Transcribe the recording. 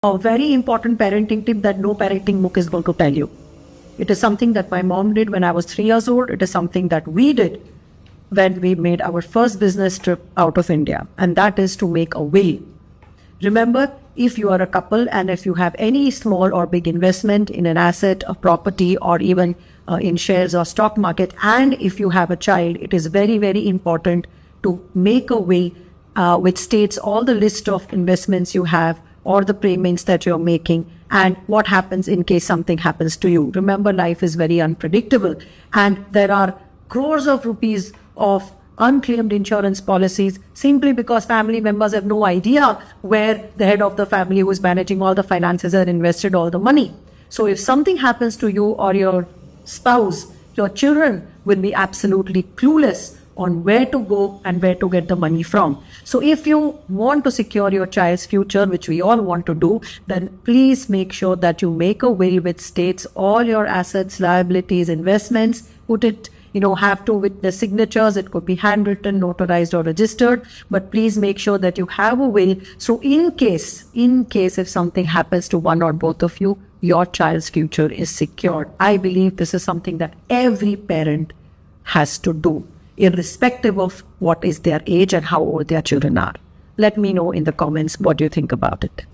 A very important parenting tip that no parenting book is going to tell you. It is something that my mom did when I was 3 years old. It is something that we did when we made our first business trip out of India, and that is to make a will. Remember, if you are a couple and if you have any small or big investment in an asset, a property, or even in shares or stock market, and if you have a child, it is very, very important to make a will which states all the list of investments you have or the payments that you're making and what happens in case something happens to you. Remember, life is very unpredictable and there are crores of rupees of unclaimed insurance policies simply because family members have no idea where the head of the family who is managing all the finances had invested all the money. So if something happens to you or your spouse, your children will be absolutely clueless on where to go and where to get the money from. So if you want to secure your child's future, which we all want to do, then please make sure that you make a will which states all your assets, liabilities, investments, put it, have to witness signatures. It could be handwritten, notarized or registered, but please make sure that you have a will. So in case if something happens to one or both of you, your child's future is secured. I believe this is something that every parent has to do, irrespective of what is their age and how old their children are. Let me know in the comments what you think about it.